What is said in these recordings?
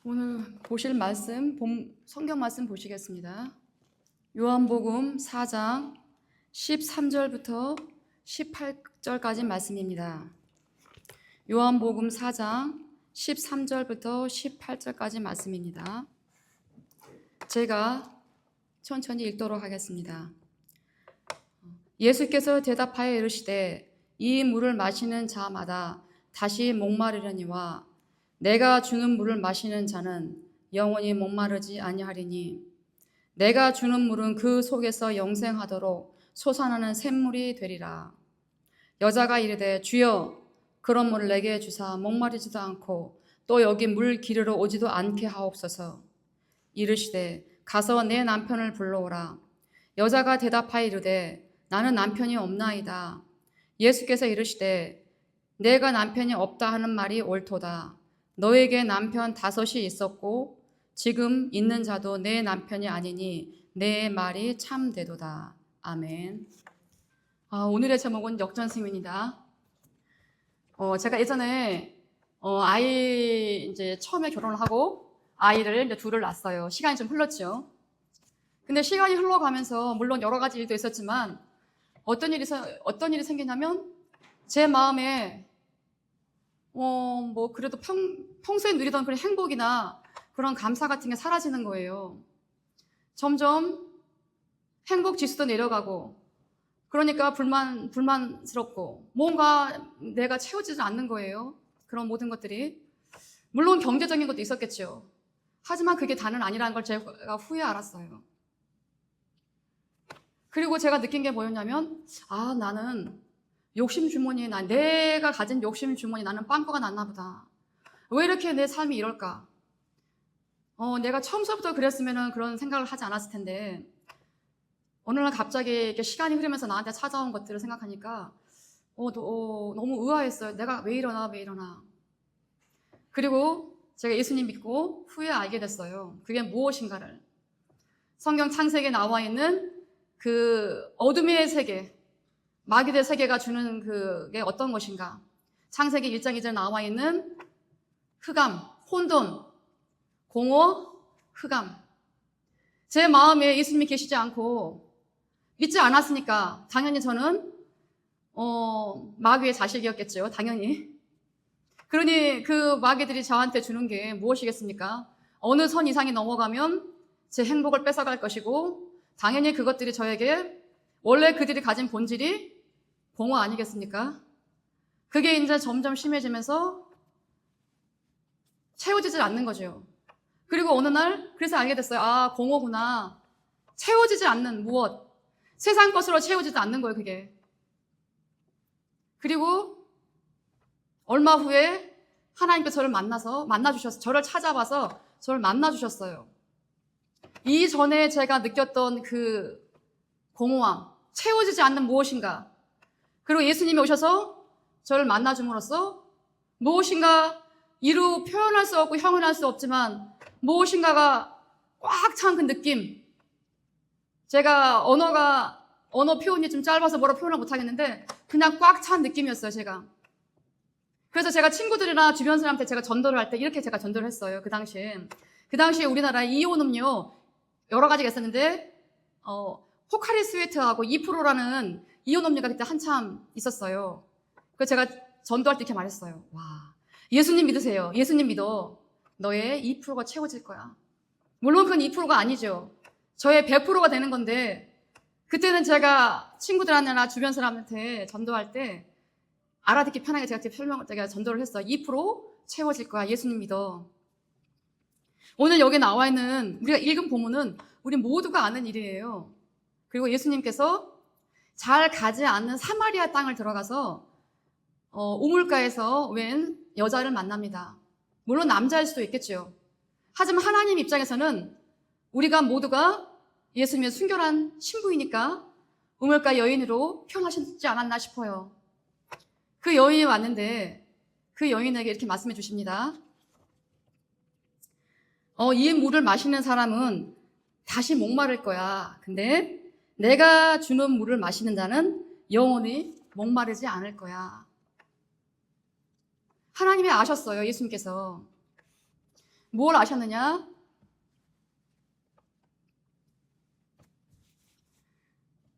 오늘 보실 말씀, 성경 말씀 보시겠습니다. 요한복음 4장 13절부터 18절까지 말씀입니다. 요한복음 4장 13절부터 18절까지 말씀입니다. 제가 천천히 읽도록 하겠습니다. 예수께서 대답하여 이르시되 이 물을 마시는 자마다 다시 목마르려니와 내가 주는 물을 마시는 자는 영원히 목마르지 아니하리니 내가 주는 물은 그 속에서 영생하도록 솟아나는 샘물이 되리라. 여자가 이르되 주여 그런 물을 내게 주사 목마르지도 않고 또 여기 물 기르러 오지도 않게 하옵소서. 이르시되 가서 내 남편을 불러오라. 여자가 대답하여 이르되 나는 남편이 없나이다. 예수께서 이르시되 내가 남편이 없다 하는 말이 옳도다. 너에게 남편 5이 있었고 지금 있는 자도 내 남편이 아니니 내 말이 참되도다. 아멘. 오늘의 제목은 역전승입니다. 제가 예전에 아이 이제 처음에 결혼을 하고 아이를 이제 둘을 낳았어요. 시간이 좀 흘렀죠. 근데 시간이 흘러가면서 물론 여러 가지 일도 있었지만 어떤 일이 생기냐면 제 마음에 그래도 평소에 누리던 그런 행복이나 그런 감사 같은 게 사라지는 거예요. 점점 행복 지수도 내려가고, 그러니까 불만스럽고, 뭔가 내가 채워지지 않는 거예요. 그런 모든 것들이. 물론 경제적인 것도 있었겠죠. 하지만 그게 다는 아니라는 걸 제가 후에 알았어요. 그리고 제가 느낀 게 뭐였냐면, 나는 욕심 주머니에 내가 가진 욕심 주머니 나는 빵꾸가 났나 보다. 왜 이렇게 내 삶이 이럴까? 내가 처음부터 그랬으면 그런 생각을 하지 않았을 텐데 어느 날 갑자기 이렇게 시간이 흐르면서 나한테 찾아온 것들을 생각하니까 너무 의아했어요. 내가 왜 이러나. 그리고 제가 예수님 믿고 후에 알게 됐어요. 그게 무엇인가를. 성경 창세기에 나와 있는 그 어둠의 세계, 마귀의 세계가 주는 그게 어떤 것인가? 창세기 1장 2절 나와 있는 흑암, 혼돈, 공허, 흑암. 제 마음에 예수님이 계시지 않고 믿지 않았으니까 당연히 저는 마귀의 자식이었겠죠. 당연히. 그러니 그 마귀들이 저한테 주는 게 무엇이겠습니까? 어느 선 이상이 넘어가면 제 행복을 뺏어갈 것이고 당연히 그것들이 저에게 원래 그들이 가진 본질이 공허 아니겠습니까? 그게 이제 점점 심해지면서 채워지질 않는 거죠. 그리고 어느 날 그래서 알게 됐어요. 공허구나. 채워지지 않는 무엇. 세상 것으로 채워지지 않는 거예요, 그게. 그리고 얼마 후에 하나님께서 저를 만나주셨어요. 저를 찾아와서 저를 만나주셨어요. 이전에 제가 느꼈던 그 공허함, 채워지지 않는 무엇인가. 그리고 예수님이 오셔서 저를 만나줌으로써 무엇인가 이루 표현할 수 없고 형언할 수 없지만 무엇인가가 꽉 찬 그 느낌. 제가 언어 표현이 좀 짧아서 뭐라 표현을 못하겠는데 그냥 꽉 찬 느낌이었어요, 제가. 그래서 제가 친구들이나 주변 사람한테 제가 전도를 할 때 이렇게 제가 전도를 했어요, 그 당시에. 그 당시에 우리나라에 이온 음료 여러 가지가 있었는데 포카리 스웨트하고 2%라는 이온 음료가 그때 한참 있었어요. 그래서 제가 전도할 때 이렇게 말했어요. 와, 예수님 믿으세요. 예수님 믿어. 너의 2%가 채워질 거야. 물론 그건 2%가 아니죠. 저의 100%가 되는 건데 그때는 제가 친구들한테나 주변 사람한테 전도할 때 알아듣기 편하게 제가 전도를 했어요. 2% 채워질 거야. 예수님 믿어. 오늘 여기 나와 있는 우리가 읽은 본문은 우리 모두가 아는 일이에요. 그리고 예수님께서 잘 가지 않는 사마리아 땅을 들어가서 우물가에서 웬 여자를 만납니다. 물론 남자일 수도 있겠죠. 하지만 하나님 입장에서는 우리가 모두가 예수님의 순결한 신부이니까 우물가 여인으로 표현하시지 않았나 싶어요. 그 여인이 왔는데 그 여인에게 이렇게 말씀해 주십니다. 이 물을 마시는 사람은 다시 목마를 거야. 근데 내가 주는 물을 마시는 자는 영원히 목마르지 않을 거야. 하나님이 아셨어요, 예수님께서. 뭘 아셨느냐?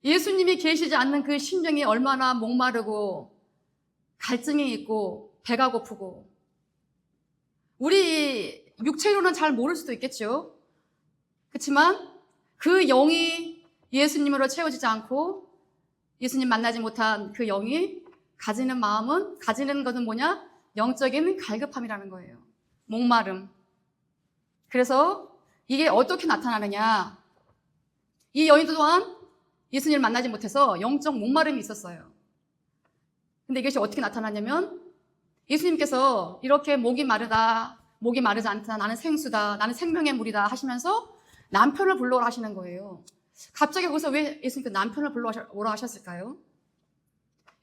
예수님이 계시지 않는 그 심령이 얼마나 목마르고 갈증이 있고 배가 고프고, 우리 육체로는 잘 모를 수도 있겠죠. 그렇지만 그 영이 예수님으로 채워지지 않고 예수님 만나지 못한 그 영이 가지는 마음은, 가지는 것은 뭐냐? 영적인 갈급함이라는 거예요. 목마름. 그래서 이게 어떻게 나타나느냐? 이 여인 또한 예수님을 만나지 못해서 영적 목마름이 있었어요. 근데 이것이 어떻게 나타나냐면, 예수님께서 이렇게 목이 마르다, 목이 마르지 않다, 나는 생수다, 나는 생명의 물이다 하시면서 남편을 불러오라 하시는 거예요. 갑자기 거기서 왜 예수님께 남편을 불러오라 하셨을까요?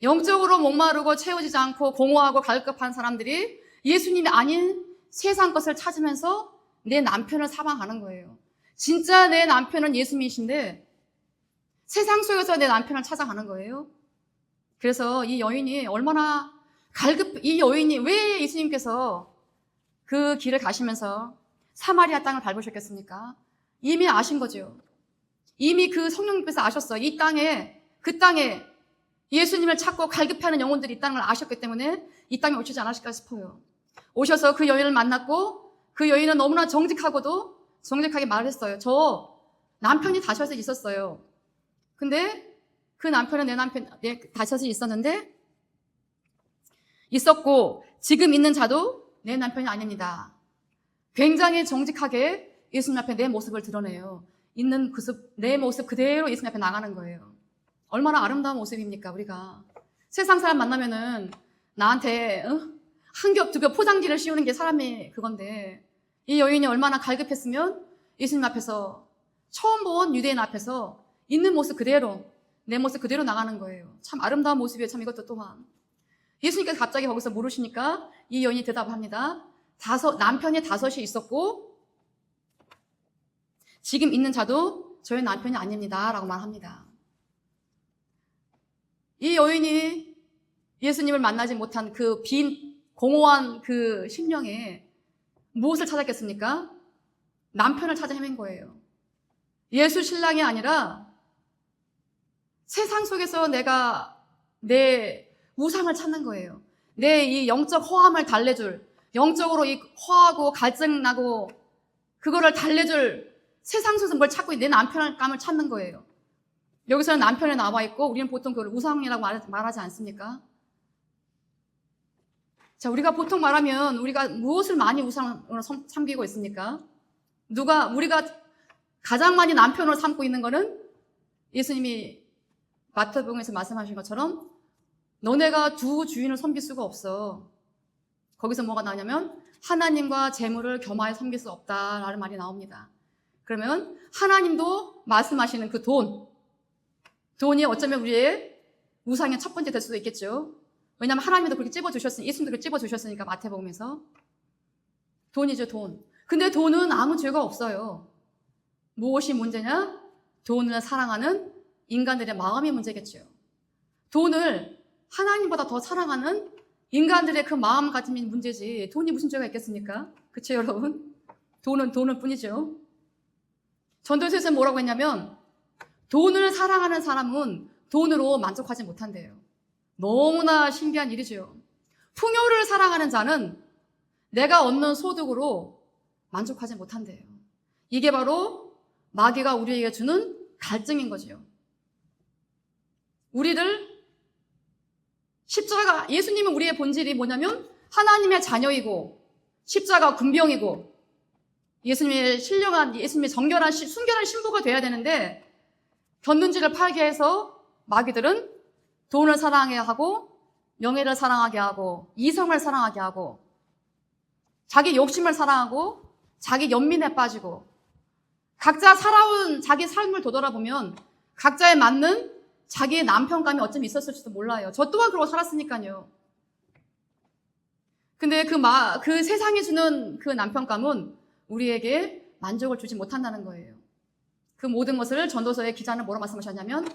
영적으로 목마르고 채워지지 않고 공허하고 갈급한 사람들이 예수님이 아닌 세상 것을 찾으면서 내 남편을 사망하는 거예요. 진짜 내 남편은 예수님이신데 세상 속에서 내 남편을 찾아가는 거예요. 그래서 이 여인이 얼마나 이 여인이 왜 예수님께서 그 길을 가시면서 사마리아 땅을 밟으셨겠습니까? 이미 아신 거죠. 이미 그 성령님께서 아셨어요. 이 땅에, 그 땅에 예수님을 찾고 갈급해하는 영혼들이 있다는 걸 아셨기 때문에 이 땅에 오시지 않았을까 싶어요. 오셔서 그 여인을 만났고, 그 여인은 너무나 정직하게 말을 했어요. 저 남편이 다섯이 있었어요. 근데 그 남편은 내 다섯이 있었고 지금 있는 자도 내 남편이 아닙니다. 굉장히 정직하게 예수님 앞에 내 모습을 드러내요. 있는 내 모습 그대로 예수님 앞에 나가는 거예요. 얼마나 아름다운 모습입니까? 우리가 세상 사람 만나면은 나한테 한 겹, 두 겹 포장지를 씌우는 게 사람의 그건데, 이 여인이 얼마나 갈급했으면 예수님 앞에서, 처음 본 유대인 앞에서 있는 모습 그대로, 내 모습 그대로 나가는 거예요. 참 아름다운 모습이에요. 참 이것도 또한. 예수님께서 갑자기 거기서 물으시니까 이 여인이 대답합니다. 남편이 다섯이 있었고 지금 있는 자도 저희 남편이 아닙니다 라고 말합니다. 이 여인이 예수님을 만나지 못한 그 빈 공허한 그 심령에 무엇을 찾았겠습니까? 남편을 찾아 헤맨 거예요. 예수 신랑이 아니라 세상 속에서 내가 내 우상을 찾는 거예요. 내 이 영적 허함을 달래줄, 영적으로 이 허하고 갈증나고 그거를 달래줄 세상 속에서 뭘 찾고 내 남편감을 찾는 거예요. 여기서는 남편이 나와 있고 우리는 보통 그걸 우상이라고 말하지 않습니까? 자, 우리가 보통 말하면 우리가 무엇을 많이 우상으로 삼기고 있습니까? 우리가 가장 많이 남편으로 삼고 있는 거는 예수님이 마태복음에서 말씀하신 것처럼 너네가 두 주인을 섬길 수가 없어. 거기서 뭐가 나오냐면 하나님과 재물을 겸하여 섬길 수 없다라는 말이 나옵니다. 그러면 하나님도 말씀하시는 그 돈이 어쩌면 우리의 우상의 첫 번째 될 수도 있겠죠. 왜냐하면 하나님도 그렇게 찝어주셨으니, 예수님도 그렇게 찝어주셨으니까 마태복음에서. 돈이죠, 돈. 근데 돈은 아무 죄가 없어요. 무엇이 문제냐? 돈을 사랑하는 인간들의 마음이 문제겠죠. 돈을 하나님보다 더 사랑하는 인간들의 그 마음가짐이 문제지 돈이 무슨 죄가 있겠습니까? 그쵸, 여러분? 돈은 뿐이죠. 전도서에서 뭐라고 했냐면 돈을 사랑하는 사람은 돈으로 만족하지 못한대요. 너무나 신기한 일이죠. 풍요를 사랑하는 자는 내가 얻는 소득으로 만족하지 못한대요. 이게 바로 마귀가 우리에게 주는 갈증인 거죠. 예수님은 우리의 본질이 뭐냐면 하나님의 자녀이고 십자가 군병이고 예수님의 정결한 순결한 신부가 돼야 되는데 곁눈질을 팔게 해서 마귀들은 돈을 사랑하게 하고 명예를 사랑하게 하고 이성을 사랑하게 하고 자기 욕심을 사랑하고 자기 연민에 빠지고 각자 살아온 자기 삶을 되돌아보면 각자에 맞는 자기의 남편감이 어쩜 있었을지도 몰라요. 저 또한 그러고 살았으니까요. 근데 그 세상이 주는 그 남편감은 우리에게 만족을 주지 못한다는 거예요. 그 모든 것을 전도서의 기자는 뭐라고 말씀하셨냐면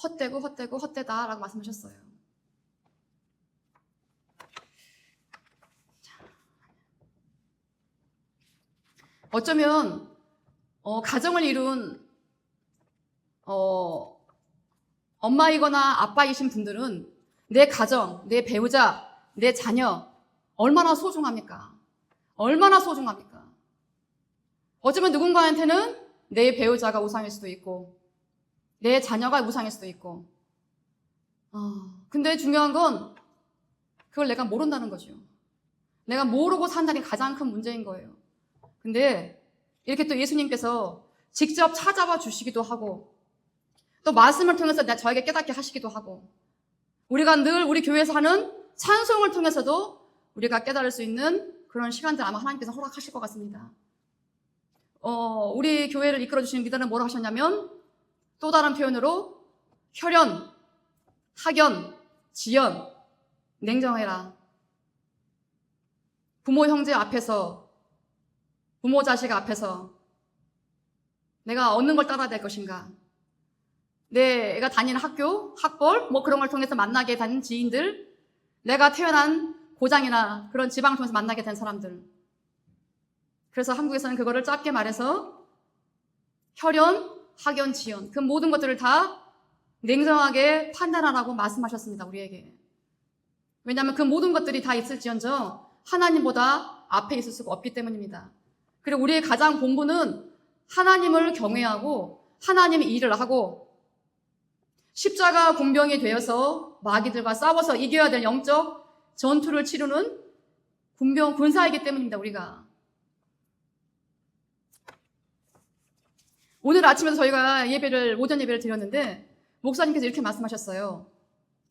헛되다라고 말씀하셨어요. 어쩌면 가정을 이룬 엄마이거나 아빠이신 분들은 내 가정, 내 배우자, 내 자녀 얼마나 소중합니까? 얼마나 소중합니까? 어쩌면 누군가한테는 내 배우자가 우상일 수도 있고 내 자녀가 우상일 수도 있고 근데 중요한 건 그걸 내가 모른다는 거죠. 내가 모르고 산다는 게 가장 큰 문제인 거예요. 근데 이렇게 또 예수님께서 직접 찾아와 주시기도 하고 또 말씀을 통해서 저에게 깨닫게 하시기도 하고 우리가 늘 우리 교회에서 하는 찬송을 통해서도 우리가 깨달을 수 있는 그런 시간들 아마 하나님께서 허락하실 것 같습니다. 우리 교회를 이끌어주시는 리더는 뭐라고 하셨냐면 또 다른 표현으로 혈연, 학연, 지연, 냉정해라. 부모 형제 앞에서 부모 자식 앞에서 내가 얻는 걸 따라야 될 것인가? 내가 다니는 학교, 학벌 뭐 그런 걸 통해서 만나게 된 지인들, 내가 태어난 고장이나 그런 지방을 통해서 만나게 된 사람들. 그래서 한국에서는 그거를 짧게 말해서 혈연, 학연, 지연 그 모든 것들을 다 냉정하게 판단하라고 말씀하셨습니다. 우리에게. 왜냐하면 그 모든 것들이 다 있을지언정 하나님보다 앞에 있을 수가 없기 때문입니다. 그리고 우리의 가장 본분은 하나님을 경외하고 하나님의 일을 하고 십자가 군병이 되어서 마귀들과 싸워서 이겨야 될 영적 전투를 치르는 군사이기 때문입니다. 우리가. 오늘 아침에 저희가 오전 예배를 드렸는데 목사님께서 이렇게 말씀하셨어요.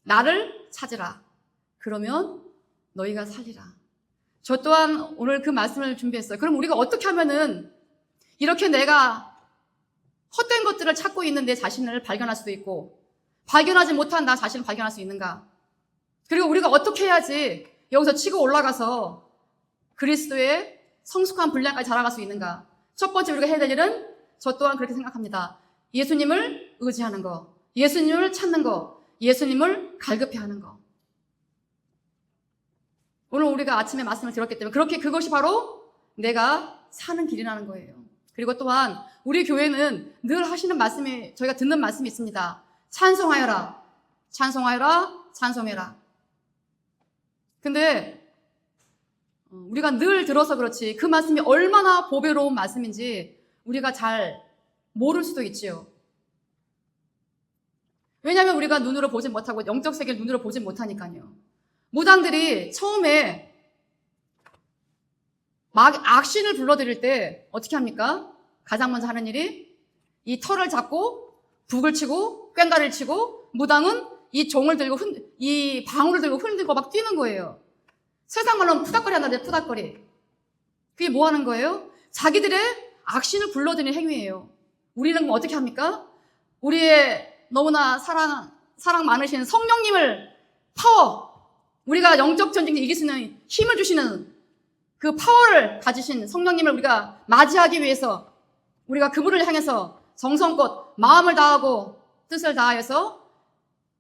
나를 찾으라. 그러면 너희가 살리라. 저 또한 오늘 그 말씀을 준비했어요. 그럼 우리가 어떻게 하면은 이렇게 내가 헛된 것들을 찾고 있는 내 자신을 발견할 수도 있고 발견하지 못한 나 자신을 발견할 수 있는가? 그리고 우리가 어떻게 해야지 여기서 치고 올라가서 그리스도의 성숙한 분량까지 자라갈 수 있는가? 첫 번째 우리가 해야 될 일은 저 또한 그렇게 생각합니다. 예수님을 의지하는 거, 예수님을 찾는 거, 예수님을 갈급해하는 거. 오늘 우리가 아침에 말씀을 들었기 때문에 그것이 바로 내가 사는 길이라는 거예요. 그리고 또한 우리 교회는 늘 하시는 말씀이 저희가 듣는 말씀이 있습니다. 찬송하여라, 찬송하여라, 찬송해라. 근데 우리가 늘 들어서 그렇지 그 말씀이 얼마나 보배로운 말씀인지 우리가 잘 모를 수도 있지요. 왜냐하면 우리가 눈으로 보지 못하고 영적 세계를 눈으로 보지 못하니까요. 무당들이 처음에 막 악신을 불러들일 때 어떻게 합니까? 가장 먼저 하는 일이 이 털을 잡고 북을 치고 꽹가리를 치고 무당은 이 종을 들고 이 방울을 들고 흔들고 막 뛰는 거예요. 세상 말로는 푸닥거리 한다는데 푸닥거리. 그게 뭐 하는 거예요? 자기들의 악신을 불러들이는 행위예요. 우리는 그럼 어떻게 합니까? 우리의 너무나 사랑 많으신 성령님을 우리가 영적 전쟁에 이길 수 있는 힘을 주시는 그 파워를 가지신 성령님을 우리가 맞이하기 위해서 우리가 그분을 향해서 정성껏 마음을 다하고 뜻을 다하여서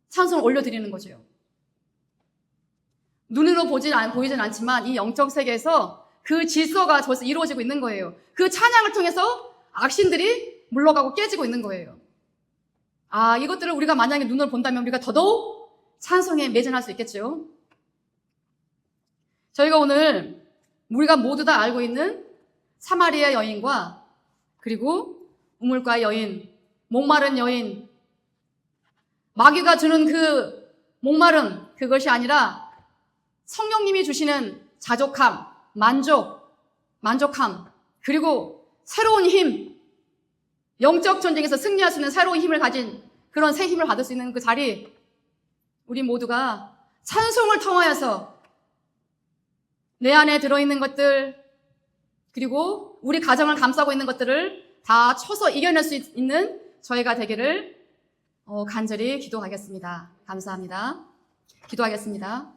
찬송을 올려드리는 거죠. 눈으로 보이진 않지만 이 영적 세계에서 그 질서가 저기서 이루어지고 있는 거예요. 그 찬양을 통해서 악신들이 물러가고 깨지고 있는 거예요. 이것들을 우리가 만약에 눈으로 본다면 우리가 더더욱 찬송에 매진할 수 있겠죠. 저희가 오늘 우리가 모두 다 알고 있는 사마리아 여인과 그리고 우물가의 여인, 목마른 여인, 마귀가 주는 그 목마름, 그것이 아니라 성령님이 주시는 자족함, 만족함, 그리고 새로운 힘, 영적 전쟁에서 승리할 수 있는 새로운 힘을 가진 그런 새 힘을 받을 수 있는 그 자리, 우리 모두가 찬송을 통하여서 내 안에 들어있는 것들, 그리고 우리 가정을 감싸고 있는 것들을 다 쳐서 이겨낼 수 있는 저희가 되기를 간절히 기도하겠습니다. 감사합니다. 기도하겠습니다.